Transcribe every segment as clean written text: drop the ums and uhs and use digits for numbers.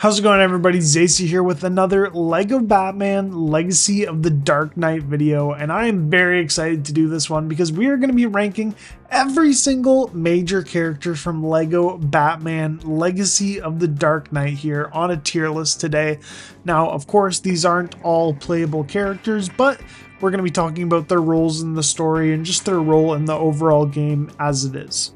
How's it going, everybody? Zacy here with another LEGO Batman Legacy of the Dark Knight video, and I am very excited to do this one because we are going to be ranking every single major character from LEGO Batman Legacy of the Dark Knight here on a tier list today. Now, of course, these aren't all playable characters, but we're going to be talking about their roles in the story and just their role in the overall game as it is.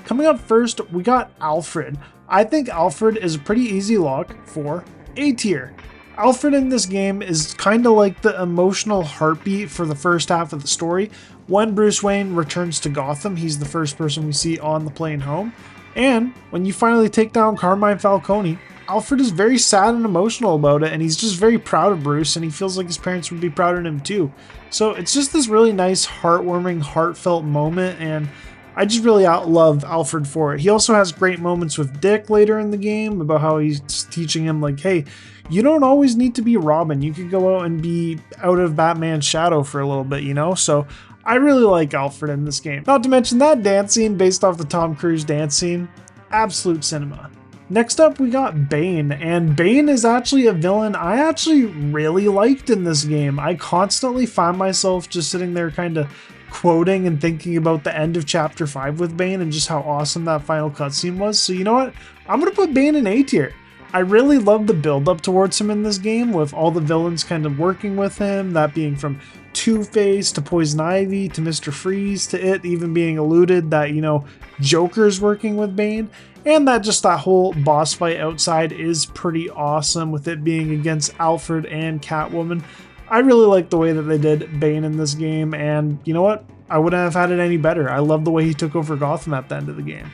Coming up first, we got Alfred. I think Alfred is a pretty easy lock for A tier. Alfred in this game is kind of like the emotional heartbeat for the first half of the story. When Bruce Wayne returns to Gotham, he's the first person we see on the plane home. And when you finally take down Carmine Falcone, Alfred is very sad and emotional about it, and he's just very proud of Bruce, and he feels like his parents would be proud of him too. So it's just this really nice, heartwarming, heartfelt moment, and I just really love Alfred for it. He also has great moments with Dick later in the game about how he's teaching him like, hey, you don't always need to be Robin. You could go out and be out of Batman's shadow for a little bit, you know? So I really like Alfred in this game. Not to mention that dance scene based off the Tom Cruise dance scene. Absolute cinema. Next up, we got Bane, and Bane is actually a villain I actually really liked in this game. I constantly find myself just sitting there kind of quoting and thinking about the end of chapter 5 with Bane and just how awesome that final cutscene was. So you know what? I'm going to put Bane in A tier. I really love the build up towards him in this game with all the villains kind of working with him, that being from Two-Face to Poison Ivy to Mr. Freeze to it even being alluded that, you know, Joker's working with Bane. And that whole boss fight outside is pretty awesome with it being against Alfred and Catwoman. I really like the way that they did Bane in this game, and you know what? I wouldn't have had it any better. I love the way he took over Gotham at the end of the game.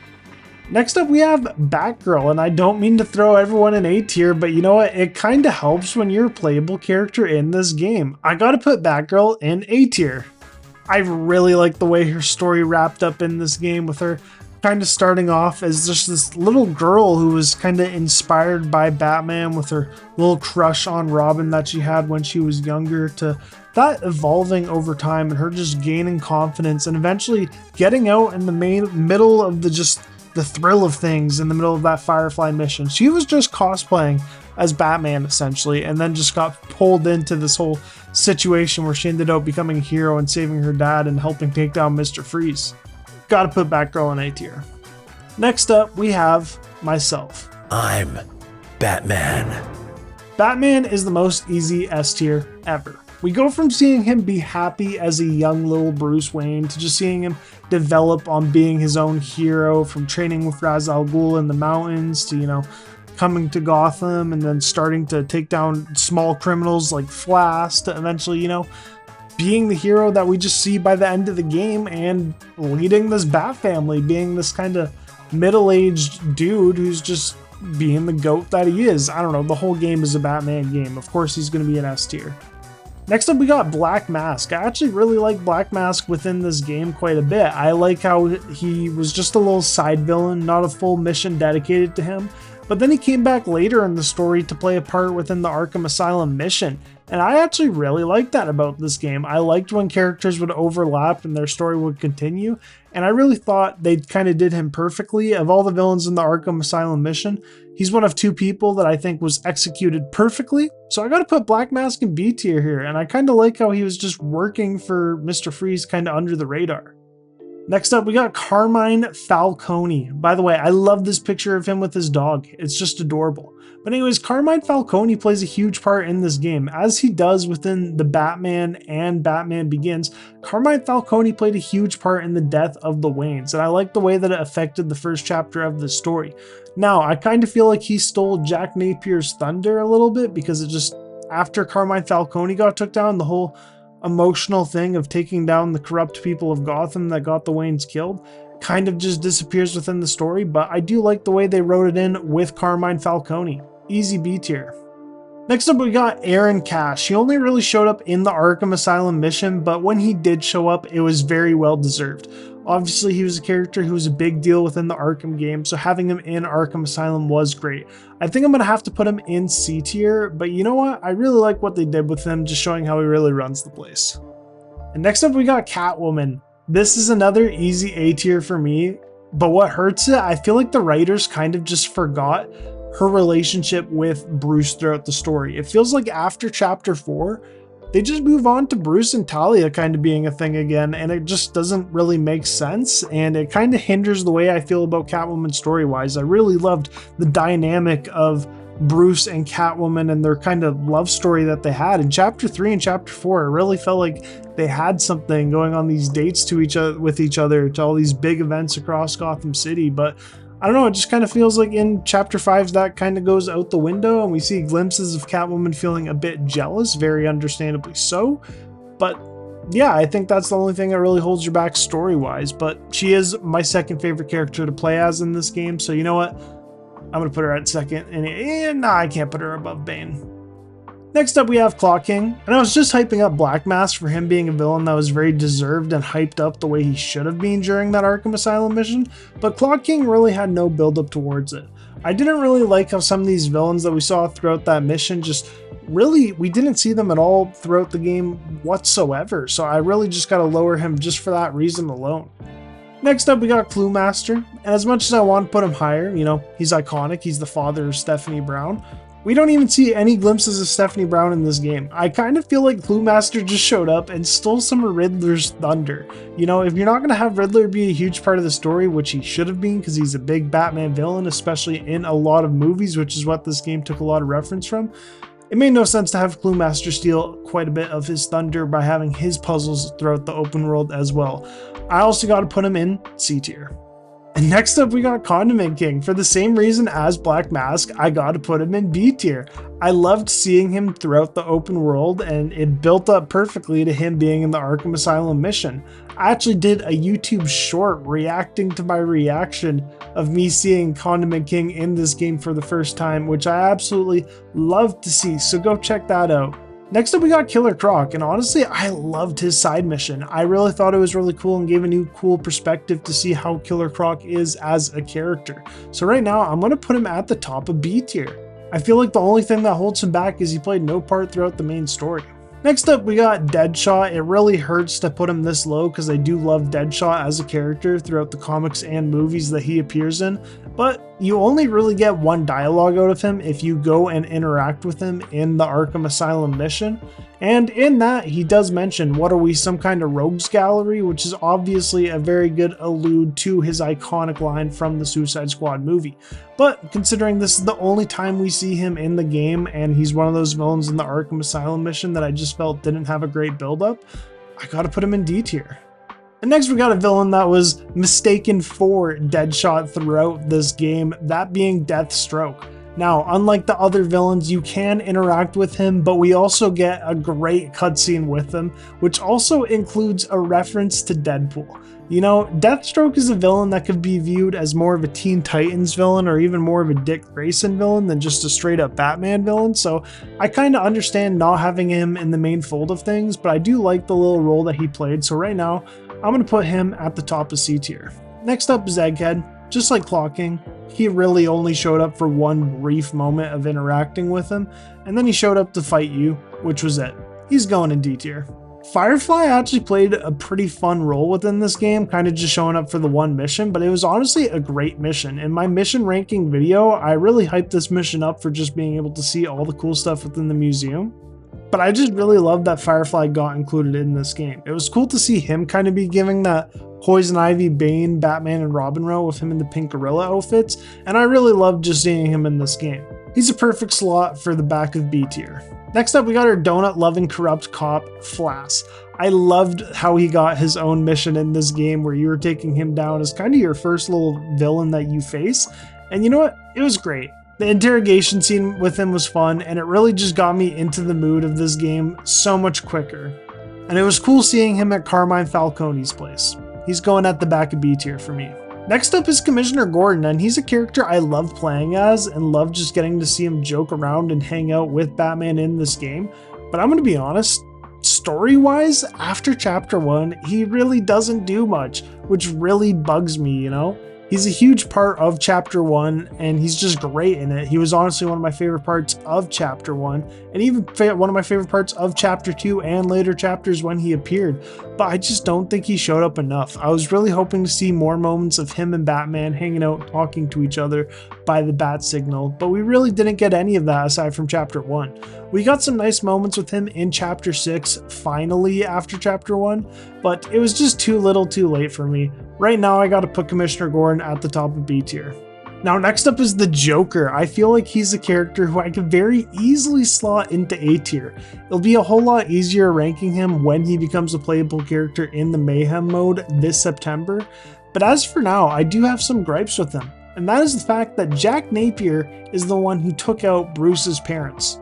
Next up, we have Batgirl, and I don't mean to throw everyone in A tier, but you know what? It kind of helps when you're a playable character in this game. I gotta put Batgirl in A tier. I really like the way her story wrapped up in this game with her kind of starting off as just this little girl who was kind of inspired by Batman with her little crush on Robin that she had when she was younger, to that evolving over time and her just gaining confidence and eventually getting out in the middle of the thrill of things in the middle of that Firefly mission. She was just cosplaying as Batman essentially, and then just got pulled into this whole situation where she ended up becoming a hero and saving her dad and helping take down Mr. Freeze. Gotta put Batgirl in A tier. Next up, we have myself. I'm Batman. Batman is the most easy S tier ever. We go from seeing him be happy as a young little Bruce Wayne to just seeing him develop on being his own hero, from training with Ra's al Ghul in the mountains to, you know, coming to Gotham and then starting to take down small criminals like Flash to eventually, you know, being the hero that we just see by the end of the game and leading this Bat family, being this kind of middle-aged dude who's just being the GOAT that he is. I don't know, the whole game is a Batman game. Of course he's going to be an S tier. Next up, we got Black Mask. I actually really like Black Mask within this game quite a bit. I like how he was just a little side villain, not a full mission dedicated to him. But then he came back later in the story to play a part within the Arkham Asylum mission. And I actually really liked that about this game. I liked when characters would overlap and their story would continue. And I really thought they kind of did him perfectly. Of all the villains in the Arkham Asylum mission, he's one of two people that I think was executed perfectly. So I gotta put Black Mask in B tier here. And I kind of like how he was just working for Mr. Freeze kind of under the radar. Next up, we got Carmine Falcone. By the way, I love this picture of him with his dog. It's just adorable. But anyways, Carmine Falcone plays a huge part in this game, as he does within the Batman and Batman Begins. Carmine Falcone played a huge part in the death of the Waynes, and I like the way that it affected the first chapter of the story. Now, I kind of feel like he stole Jack Napier's thunder a little bit, because it just, after Carmine Falcone got took down, the whole emotional thing of taking down the corrupt people of Gotham that got the Waynes killed kind of just disappears within the story, but I do like the way they wrote it in with Carmine Falcone. Easy B tier. Next up, we got Aaron Cash. He only really showed up in the Arkham Asylum mission, but when he did show up, it was very well deserved. Obviously, he was a character who was a big deal within the Arkham game, so having him in Arkham Asylum was great. I think I'm going to have to put him in C tier, but you know what? I really like what they did with him, just showing how he really runs the place. And next up, we got Catwoman. This is another easy A tier for me, but what hurts it, I feel like the writers kind of just forgot her relationship with Bruce throughout the story. It feels like after chapter 4, they just move on to Bruce and Talia kind of being a thing again, and it just doesn't really make sense, and it kind of hinders the way I feel about Catwoman story-wise. I really loved the dynamic of Bruce and Catwoman and their kind of love story that they had. In chapter 3 and chapter 4, it really felt like they had something going on, these dates to with each other, to all these big events across Gotham City, but I don't know, it just kind of feels like in chapter 5 that kind of goes out the window, and we see glimpses of Catwoman feeling a bit jealous, very understandably so. But yeah, I think that's the only thing that really holds her back story-wise, but she is my second favorite character to play as in this game, so you know what? I'm going to put her at second, and nah, I can't put her above Bane. Next up, we have Clock King, and I was just hyping up Black Mask for him being a villain that was very deserved and hyped up the way he should have been during that Arkham Asylum mission, but Clock King really had no build up towards it. I didn't really like how some of these villains that we saw throughout that mission just really, we didn't see them at all throughout the game whatsoever, so I really just got to lower him just for that reason alone. Next up, we got Clue Master, and as much as I want to put him higher, you know, he's iconic, he's the father of Stephanie Brown. We don't even see any glimpses of Stephanie Brown in this game. I kind of feel like Clue Master just showed up and stole some of Riddler's thunder. You know, if you're not going to have Riddler be a huge part of the story, which he should have been because he's a big Batman villain, especially in a lot of movies, which is what this game took a lot of reference from, it made no sense to have Clue Master steal quite a bit of his thunder by having his puzzles throughout the open world as well. I also got to put him in C tier. And next up, we got Condiment King. For the same reason as Black Mask, I got to put him in B tier. I loved seeing him throughout the open world, and it built up perfectly to him being in the Arkham Asylum mission. I actually did a YouTube short reacting to my reaction of me seeing Condiment King in this game for the first time, which I absolutely loved to see, so go check that out. Next up, we got Killer Croc, and honestly, I loved his side mission. I really thought it was really cool and gave a new cool perspective to see how Killer Croc is as a character. So right now, I'm going to put him at the top of B tier. I feel like the only thing that holds him back is he played no part throughout the main story. Next up, we got Deadshot. It really hurts to put him this low because I do love Deadshot as a character throughout the comics and movies that he appears in, but you only really get one dialogue out of him if you go and interact with him in the Arkham Asylum mission. And in that, he does mention, what are we, some kind of rogues gallery, which is obviously a very good allude to his iconic line from the Suicide Squad movie. But considering this is the only time we see him in the game, and he's one of those villains in the Arkham Asylum mission that I just felt didn't have a great build-up, I gotta put him in D tier. And next we got a villain that was mistaken for Deadshot throughout this game, that being Deathstroke. Now, unlike the other villains, you can interact with him, but we also get a great cutscene with him, which also includes a reference to Deadpool. You know, Deathstroke is a villain that could be viewed as more of a Teen Titans villain or even more of a Dick Grayson villain than just a straight up Batman villain, so I kind of understand not having him in the main fold of things, but I do like the little role that he played, so right now, I'm going to put him at the top of C tier. Next up is Egghead. Just like Clock King, he really only showed up for one brief moment of interacting with him, and then he showed up to fight you, which was it. He's going in D tier. Firefly actually played a pretty fun role within this game, kind of just showing up for the one mission, but it was honestly a great mission. In my mission ranking video, I really hyped this mission up for just being able to see all the cool stuff within the museum. But I just really loved that Firefly got included in this game. It was cool to see him kind of be giving that Poison Ivy, Bane, Batman, and Robin row with him in the pink gorilla outfits, and I really loved just seeing him in this game. He's a perfect slot for the back of B tier. Next up, we got our donut-loving corrupt cop, Flass. I loved how he got his own mission in this game where you were taking him down as kind of your first little villain that you face, and you know what? It was great. The interrogation scene with him was fun, and it really just got me into the mood of this game so much quicker. And it was cool seeing him at Carmine Falcone's place. He's going at the back of B tier for me. Next up is Commissioner Gordon, and he's a character I love playing as and love just getting to see him joke around and hang out with Batman in this game. But I'm going to be honest, story-wise, after Chapter 1, he really doesn't do much, which really bugs me, you know? He's a huge part of chapter 1, and he's just great in it. He was honestly one of my favorite parts of chapter 1, and even one of my favorite parts of chapter 2 and later chapters when he appeared. But I just don't think he showed up enough. I was really hoping to see more moments of him and Batman hanging out, talking to each other by the bat signal, but we really didn't get any of that aside from chapter 1. We got some nice moments with him in chapter 6, finally after chapter 1, but it was just too little too late for me. Right now I gotta put Commissioner Gordon at the top of B tier. Now next up is the Joker. I feel like he's a character who I could very easily slot into A tier. It'll be a whole lot easier ranking him when he becomes a playable character in the Mayhem mode this September, but as for now I do have some gripes with him, and that is the fact that Jack Napier is the one who took out Bruce's parents.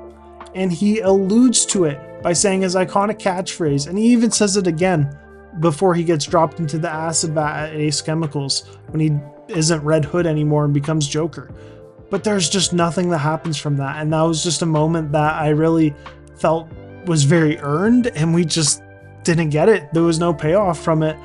And he alludes to it by saying his iconic catchphrase, and he even says it again before he gets dropped into the acid vat at Ace Chemicals when he isn't Red Hood anymore and becomes Joker. But there's just nothing that happens from that, and that was just a moment that I really felt was very earned, and we just didn't get it. There was no payoff from it.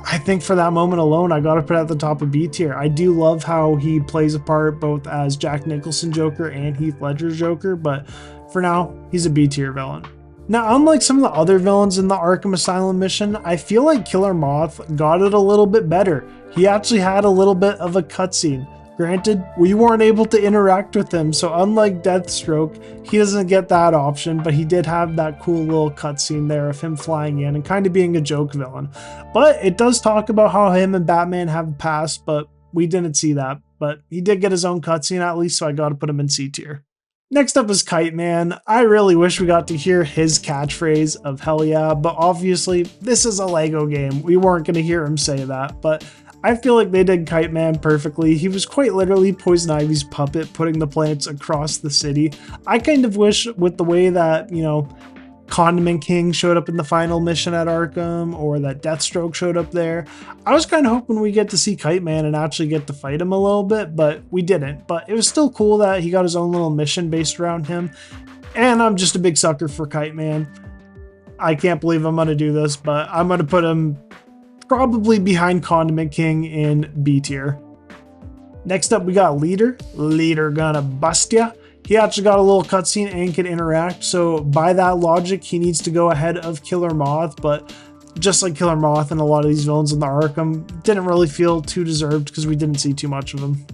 I think for that moment alone, I gotta put it at the top of B tier. I do love how he plays a part both as Jack Nicholson Joker and Heath Ledger's Joker, but for now, he's a B tier villain. Now, unlike some of the other villains in the Arkham Asylum mission, I feel like Killer Moth got it a little bit better. He actually had a little bit of a cutscene. Granted, we weren't able to interact with him, so unlike Deathstroke, he doesn't get that option, but he did have that cool little cutscene there of him flying in and kind of being a joke villain. But it does talk about how him and Batman have a past, but we didn't see that. But he did get his own cutscene at least, so I gotta put him in C tier. Next up is Kite Man. I really wish we got to hear his catchphrase of hell yeah, but obviously this is a Lego game. We weren't going to hear him say that, but I feel like they did Kite Man perfectly. He was quite literally Poison Ivy's puppet putting the plants across the city. I kind of wish with the way that, Condiment King showed up in the final mission at Arkham, or that Deathstroke showed up there. I was kind of hoping we get to see Kite Man and actually get to fight him a little bit, but we didn't. But it was still cool that he got his own little mission based around him. And I'm just a big sucker for Kite Man. I can't believe I'm going to do this, but I'm going to put him probably behind Condiment King in B tier. Next up, we got Leader. Leader gonna bust ya. He actually got a little cutscene and can interact, so by that logic, he needs to go ahead of Killer Moth, but just like Killer Moth and a lot of these villains in the Arkham, didn't really feel too deserved because we didn't see too much of him.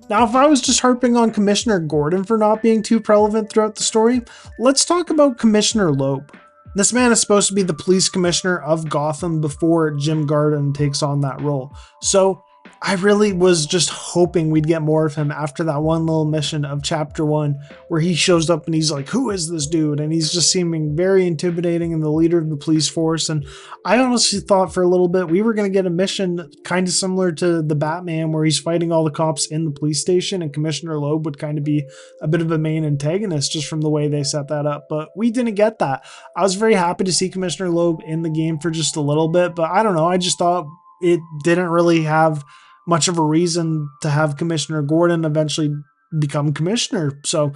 Now, if I was just harping on Commissioner Gordon for not being too prevalent throughout the story, let's talk about Commissioner Loeb. This man is supposed to be the police commissioner of Gotham before Jim Gordon takes on that role, so I really was just hoping we'd get more of him after that one little mission of chapter 1 where he shows up and he's like, who is this dude? And he's just seeming very intimidating and the leader of the police force. And I honestly thought for a little bit we were going to get a mission kind of similar to the Batman where he's fighting all the cops in the police station and Commissioner Loeb would kind of be a bit of a main antagonist just from the way they set that up. But we didn't get that. I was very happy to see Commissioner Loeb in the game for just a little bit, but I don't know. I just thought it didn't really have much of a reason to have Commissioner Gordon eventually become commissioner. So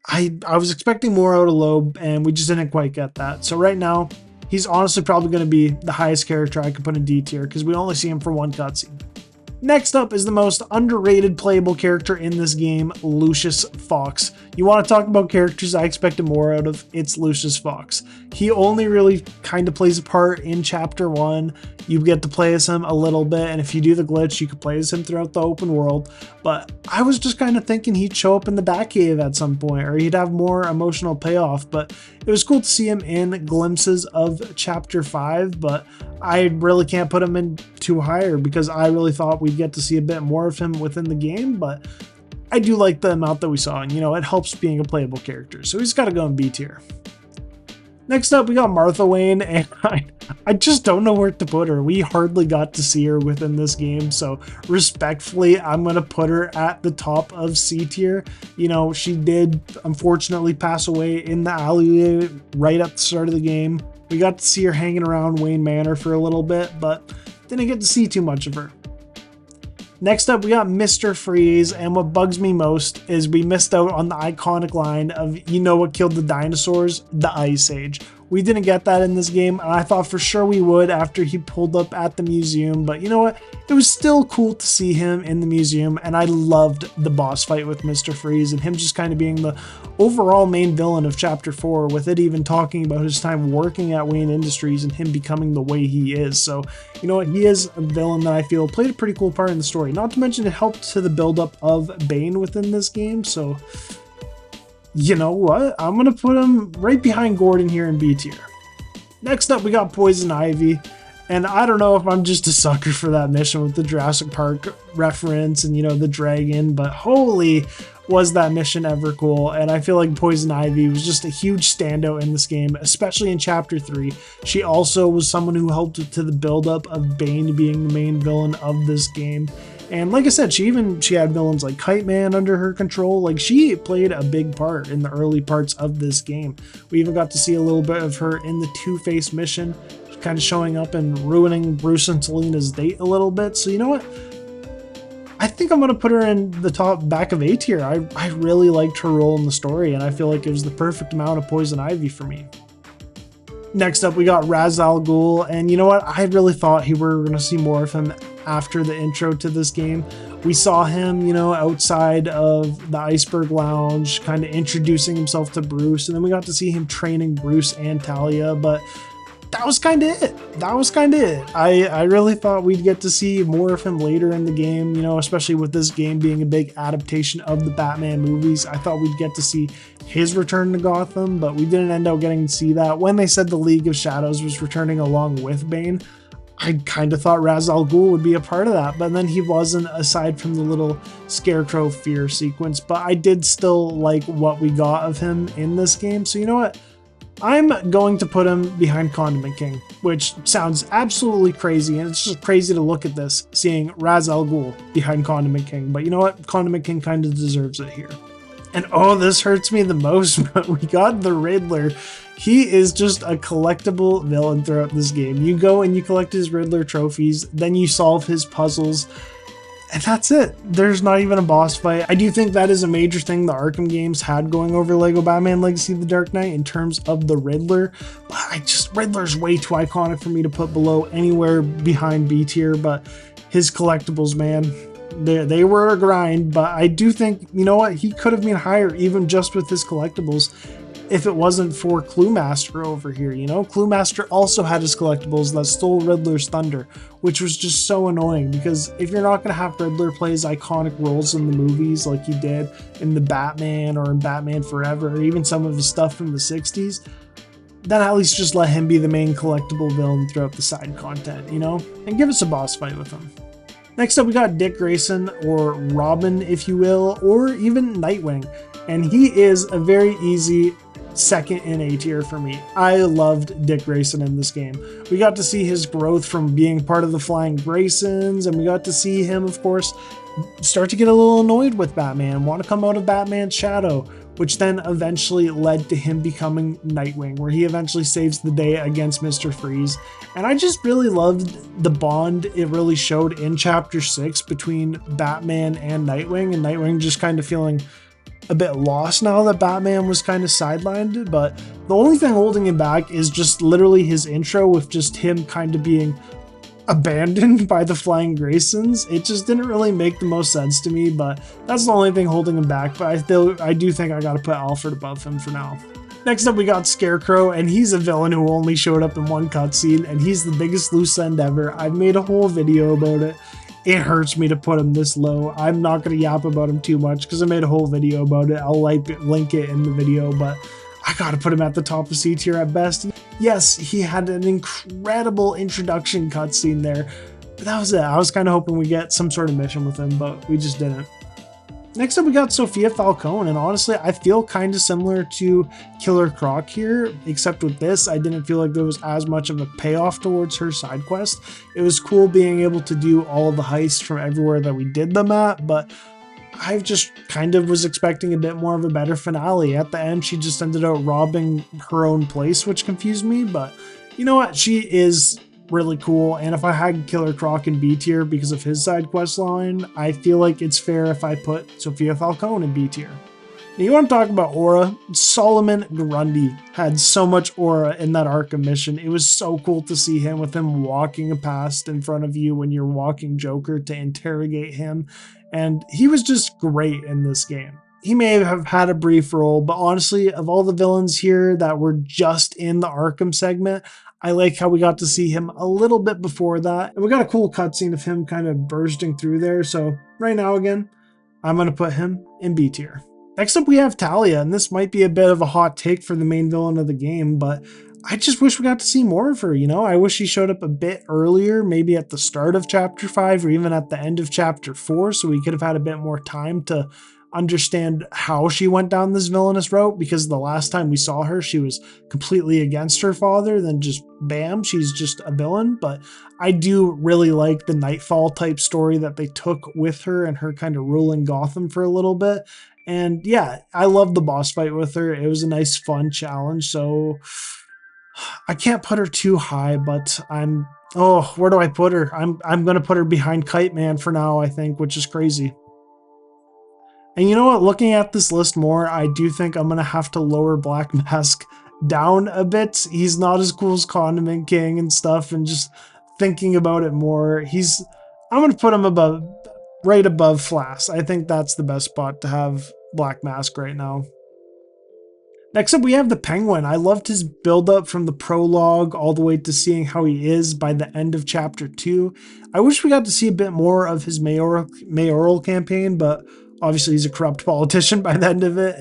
I was expecting more out of Loeb and we just didn't quite get that. So right now, he's honestly probably going to be the highest character I could put in D tier because we only see him for one cutscene. Next up is the most underrated playable character in this game, Lucius Fox. You want to talk about characters I expected more out of, it's Lucius Fox. He only really kind of plays a part in chapter 1. You get to play as him a little bit, and if you do the glitch, you could play as him throughout the open world. But I was just kind of thinking he'd show up in the Batcave at some point, or he'd have more emotional payoff. But it was cool to see him in glimpses of chapter 5, but I really can't put him in too higher because I really thought we'd get to see a bit more of him within the game, but I do like the amount that we saw, and it helps being a playable character, so he's got to go in B tier. Next up, we got Martha Wayne, and I just don't know where to put her. We hardly got to see her within this game, so respectfully, I'm going to put her at the top of C tier. She did unfortunately pass away in the alleyway right at the start of the game. We got to see her hanging around Wayne Manor for a little bit, but didn't get to see too much of her. Next up, we got Mr. Freeze, and what bugs me most is we missed out on the iconic line of, what killed the dinosaurs? The Ice Age. We didn't get that in this game, and I thought for sure we would after he pulled up at the museum, but you know what? It was still cool to see him in the museum, and I loved the boss fight with Mr. Freeze and him just kind of being the overall main villain of Chapter 4, with it even talking about his time working at Wayne Industries and him becoming the way he is. So, you know what? He is a villain that I feel played a pretty cool part in the story. Not to mention it helped to the buildup of Bane within this game, so you know what? I'm going to put him right behind Gordon here in B tier. Next up, we got Poison Ivy. And I don't know if I'm just a sucker for that mission with the Jurassic Park reference and, you know, the dragon, but holy was that mission ever cool. And I feel like Poison Ivy was just a huge standout in this game, especially in Chapter 3. She also was someone who helped to the buildup of Bane being the main villain of this game. And like I said, she had villains like Kite Man under her control. Like, she played a big part in the early parts of this game. We even got to see a little bit of her in the Two-Face mission, kind of showing up and ruining Bruce and Selina's date a little bit. So you know what? I think I'm going to put her in the back of A tier. I really liked her role in the story, and I feel like it was the perfect amount of Poison Ivy for me. Next up, we got Ra's al Ghul, and you know what? I really thought we were going to see more of him after the intro to this game. We saw him, you know, outside of the Iceberg Lounge, kind of introducing himself to Bruce, and then we got to see him training Bruce and Talia, but that was kind of it. I really thought we'd get to see more of him later in the game, you know, especially with this game being a big adaptation of the Batman movies. I thought we'd get to see his return to Gotham, but we didn't end up getting to see that. When they said the League of Shadows was returning along with Bane, I kind of thought Ra's al Ghul would be a part of that, but then he wasn't, aside from the little Scarecrow fear sequence. But I did still like what we got of him in this game, so you know what? I'm going to put him behind Condiment King, which sounds absolutely crazy, and it's just crazy to look at this, seeing Ra's al Ghul behind Condiment King. But you know what? Condiment King kind of deserves it here. And oh, this hurts me the most, but we got the Riddler. He is just a collectible villain throughout this game. You go and you collect his Riddler trophies, then you solve his puzzles, and that's it. There's not even a boss fight. I do think that is a major thing the Arkham games had going over Lego Batman Legacy of the Dark Knight in terms of the Riddler. But Riddler's way too iconic for me to put below anywhere behind B tier, but his collectibles, man, they were a grind. But I do think, you know what, he could have been higher even just with his collectibles if it wasn't for Cluemaster over here, you know? Cluemaster also had his collectibles that stole Riddler's thunder, which was just so annoying, because if you're not going to have Riddler play his iconic roles in the movies like he did in the Batman or in Batman Forever, or even some of his stuff from the 60s, then at least just let him be the main collectible villain throughout the side content, you know? And give us a boss fight with him. Next up, we got Dick Grayson, or Robin, if you will, or even Nightwing. And he is a very easy second in A tier for me. I loved Dick Grayson in this game. We got to see his growth from being part of the Flying Graysons, and we got to see him, of course, start to get a little annoyed with Batman, want to come out of Batman's shadow, which then eventually led to him becoming Nightwing, where he eventually saves the day against Mr. Freeze. And I just really loved the bond it really showed in Chapter 6 between Batman and Nightwing just kind of feeling a bit lost now that Batman was kind of sidelined. But the only thing holding him back is just literally his intro, with just him kind of being abandoned by the Flying Graysons. It just didn't really make the most sense to me, but that's the only thing holding him back. But I do think I gotta put Alfred above him for now. Next up, we got Scarecrow, and he's a villain who only showed up in one cutscene, and he's the biggest loose end ever. I've made a whole video about it. It hurts me to put him this low. I'm not going to yap about him too much because I made a whole video about it. I'll link it in the video, but I gotta put him at the top of C tier at best. Yes, he had an incredible introduction cutscene there, but that was it. I was kind of hoping we get some sort of mission with him, but we just didn't. Next up, we got Sophia Falcone, and honestly, I feel kind of similar to Killer Croc here, except with this, I didn't feel like there was as much of a payoff towards her side quest. It was cool being able to do all of the heists from everywhere that we did them at, but I just kind of was expecting a bit more of a better finale. At the end, she just ended up robbing her own place, which confused me, but you know what? She is really cool, and if I had Killer Croc in B tier because of his side quest line, I feel like it's fair if I put Sophia Falcone in B tier. And you want to talk about aura? Solomon Grundy had so much aura in that Arkham mission. It was so cool to see him with him walking past in front of you when you're walking Joker to interrogate him. And he was just great in this game. He may have had a brief role, but honestly, of all the villains here that were just in the Arkham segment, I like how we got to see him a little bit before that. And we got a cool cutscene of him kind of bursting through there. So right now, again, I'm going to put him in B tier. Next up, we have Talia, and this might be a bit of a hot take for the main villain of the game, but I just wish we got to see more of her, you know? I wish she showed up a bit earlier, maybe at the start of Chapter 5 or even at the end of Chapter 4, so we could have had a bit more time to understand how she went down this villainous route, because the last time we saw her, she was completely against her father, then just bam, she's just a villain. But I do really like the Nightfall type story that they took with her and her kind of ruling Gotham for a little bit. And yeah, I love the boss fight with her. It was a nice, fun challenge. So I can't put her too high, but where do I put her? I'm going to put her behind Kite Man for now, I think, which is crazy. And you know what? Looking at this list more, I do think I'm going to have to lower Black Mask down a bit. He's not as cool as Condiment King and stuff, and just thinking about it more, I'm going to put him right above Flass. I think that's the best spot to have Black Mask right now. Next up, we have the Penguin. I loved his build-up from the prologue all the way to seeing how he is by the end of Chapter 2. I wish we got to see a bit more of his mayoral campaign, but obviously he's a corrupt politician by the end of it.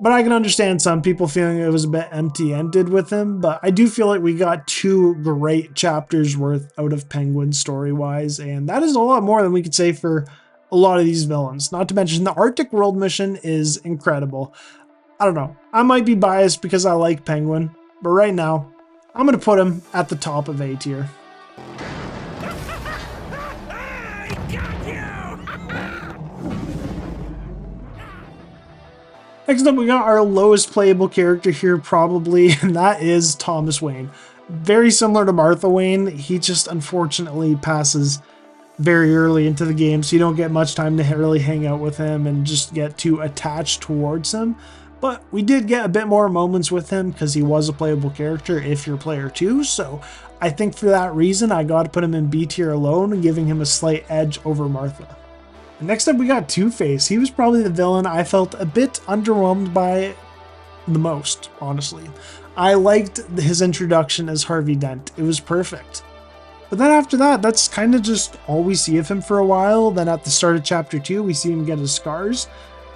But I can understand some people feeling it was a bit empty-ended with him, but I do feel like we got 2 great chapters worth out of Penguin story-wise, and that is a lot more than we could say for a lot of these villains. Not to mention the Arctic World mission is incredible. I don't know. I might be biased because I like Penguin, but right now, I'm going to put him at the top of A tier. Next up, we got our lowest playable character here probably, and that is Thomas Wayne. Very similar to Martha Wayne, he just unfortunately passes very early into the game, so you don't get much time to really hang out with him and just get too attached towards him. But we did get a bit more moments with him because he was a playable character if you're player 2, so I think for that reason I got to put him in B tier alone, giving him a slight edge over Martha. Next up, we got Two-Face. He was probably the villain I felt a bit underwhelmed by the most, honestly. I liked his introduction as Harvey Dent. It was perfect. But then after that, that's kind of just all we see of him for a while. Then at the start of Chapter 2, we see him get his scars.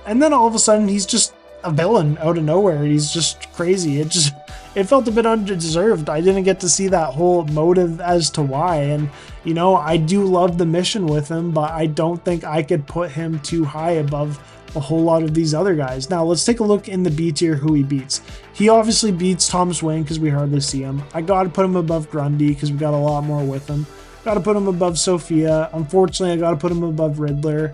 And then all of a sudden, he's just a villain out of nowhere. He's just crazy. It felt a bit undeserved. I didn't get to see that whole motive as to why. And, you know, I do love the mission with him, but I don't think I could put him too high above a whole lot of these other guys. Now, let's take a look in the B tier who he beats. He obviously beats Thomas Wayne because we hardly see him. I got to put him above Grundy because we got a lot more with him. Got to put him above Sophia. Unfortunately, I got to put him above Riddler.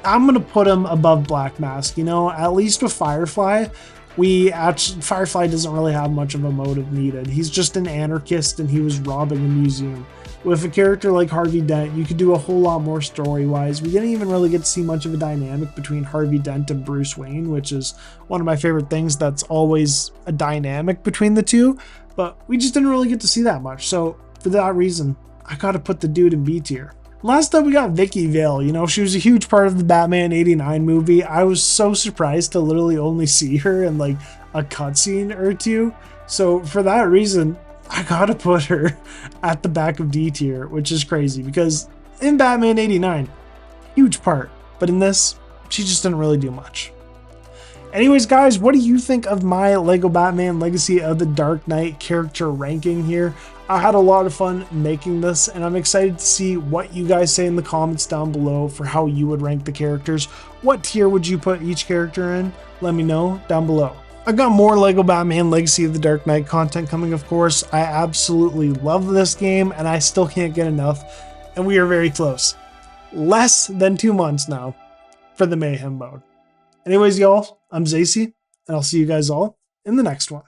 I'm going to put him above Black Mask. You know, at least with Firefly, Firefly doesn't really have much of a motive needed. He's just an anarchist and he was robbing a museum. With a character like Harvey Dent, you could do a whole lot more story-wise. We didn't even really get to see much of a dynamic between Harvey Dent and Bruce Wayne, which is one of my favorite things that's always a dynamic between the two, but we just didn't really get to see that much. So for that reason, I gotta put the dude in B tier. Last up, we got Vicky Vale. You know, she was a huge part of the Batman 89 movie. I was so surprised to literally only see her in like a cutscene or two. So for that reason, I gotta put her at the back of D tier, which is crazy because in Batman 89, huge part. But in this, she just didn't really do much. Anyways, guys, what do you think of my Lego Batman Legacy of the Dark Knight character ranking here? I had a lot of fun making this, and I'm excited to see what you guys say in the comments down below for how you would rank the characters. What tier would you put each character in? Let me know down below. I got more Lego Batman Legacy of the Dark Knight content coming, of course. I absolutely love this game, and I still can't get enough, and we are very close. Less than 2 months now for the Mayhem mode. Anyways, y'all, I'm Zacy, and I'll see you guys all in the next one.